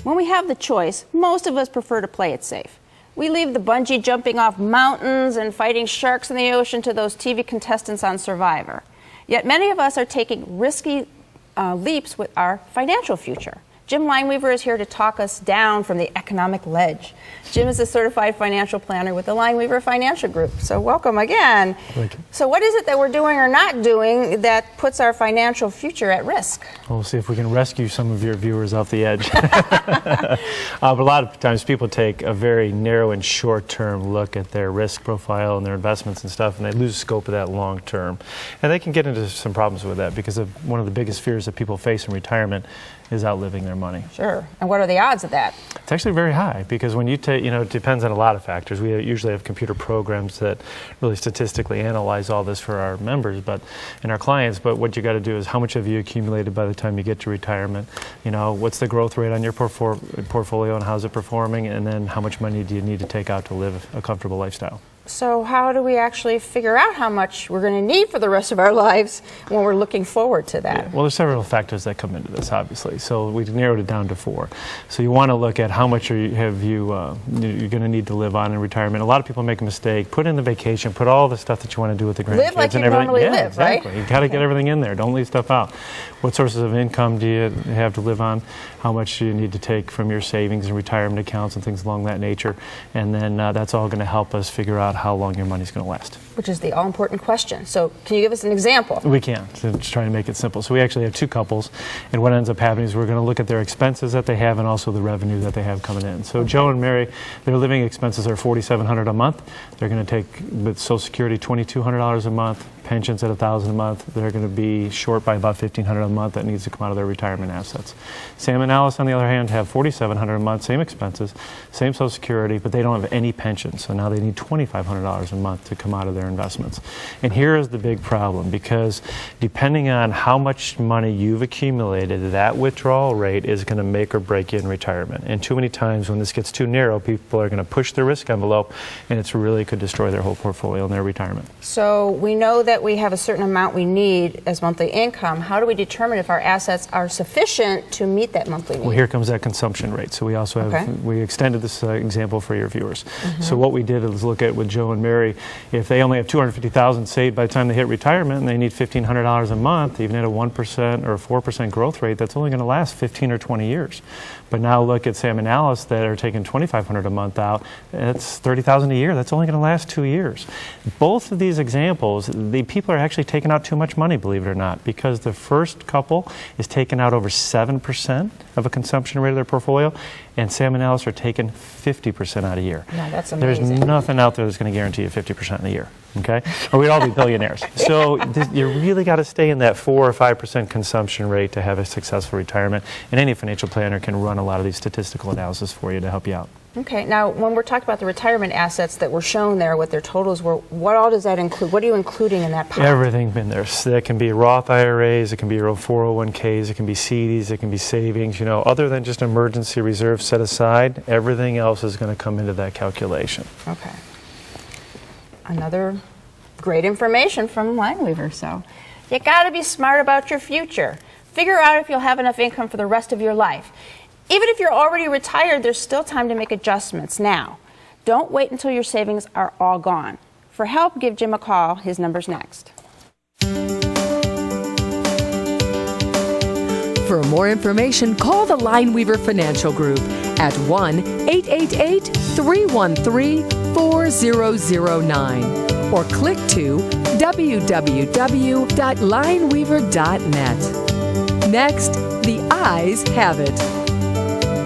When we have the choice, most of us prefer to play it safe. We leave the bungee jumping off mountains and fighting sharks in the ocean to those TV contestants on Survivor. Yet many of us are taking risky leaps with our financial future. Jim Lineweaver is here to talk us down from the economic ledge. Jim is a certified financial planner with the Lineweaver Financial Group. So welcome again. Thank you. So what is it that we're doing or not doing that puts our financial future at risk? We'll see if we can rescue some of your viewers off the edge. But a lot of times people take a very narrow and short-term look at their risk profile and their investments and stuff, and they lose scope of that long-term. And they can get into some problems with that because of one of the biggest fears that people face in retirement is outliving their money. Sure. And what are the odds of that? It's actually very high because when you take, it depends on a lot of factors. We usually have computer programs that really statistically analyze all this for our members and our clients. But what you got to do is how much have you accumulated by the time you get to retirement? What's the growth rate on your portfolio and how's it performing? And then how much money do you need to take out to live a comfortable lifestyle? So how do we actually figure out how much we're going to need for the rest of our lives when we're looking forward to that? Yeah. Well, there's several factors that come into this, obviously. So we narrowed it down to 4. So you want to look at how much you're going to need to live on in retirement. A lot of people make a mistake. Put in the vacation. Put all the stuff that you want to do with the grandkids live like and you everything. Normally yeah, live, exactly. Right? You got to get everything in there. Don't leave stuff out. What sources of income do you have to live on? How much do you need to take from your savings and retirement accounts and things along that nature? And then that's all going to help us figure out how long your money's going to last. Which is the all-important question. So can you give us an example? We can, to try to make it simple. So we actually have 2 couples, and what ends up happening is we're going to look at their expenses that they have and also the revenue that they have coming in. So Okay. Joe and Mary, their living expenses are $4,700 a month. They're going to take, with Social Security, $2,200 a month, pensions at $1,000 a month. They're going to be short by about $1,500 a month that needs to come out of their retirement assets. Sam and Alice, on the other hand, have $4,700 a month, same expenses, same Social Security, but they don't have any pensions. So now they need $2,500 a month to come out of their investments. And here is the big problem, because depending on how much money you've accumulated, that withdrawal rate is going to make or break you in retirement. And too many times when this gets too narrow, people are going to push their risk envelope, and it's really could destroy their whole portfolio in their retirement. So we know that we have a certain amount we need as monthly income. How do we determine if our assets are sufficient to meet that monthly need? Well, here comes that consumption rate. So we also have, we extended this example for your viewers. So what we did is look at with Joe and Mary, if they only have $250,000 saved by the time they hit retirement and they need $1,500 a month, even at a 1% or a 4% growth rate, that's only going to last 15 or 20 years. But now look at Sam and Alice that are taking $2,500 a month out. That's $30,000 a year. That's only going to last 2 years. Both of these examples, the people are actually taking out too much money, believe it or not, because the first couple is taking out over 7% of a consumption rate of their portfolio, and Sam and Alice are taking 50% out a year. Yeah, that's amazing. There's nothing out there that's going to guarantee you 50% in a year, okay? Or we'd all be billionaires. So you really got to stay in that 4 or 5% consumption rate to have a successful retirement, and any financial planner can run a lot of these statistical analysis for you to help you out. Okay, now when we're talking about the retirement assets that were shown there, what their totals were, what all does that include? What are you including in that pot? Everything in there. So that can be Roth IRAs, it can be your own 401ks, it can be CDs, it can be savings. Other than just emergency reserves set aside, everything else is going to come into that calculation. Okay. Another great information from Lineweaver. So you got to be smart about your future. Figure out if you'll have enough income for the rest of your life. Even if you're already retired, there's still time to make adjustments now. Don't wait until your savings are all gone. For help, give Jim a call. His number's next. For more information, call the Lineweaver Financial Group at 1-888-313-4009 or click to www.lineweaver.net. Next, the eyes have it.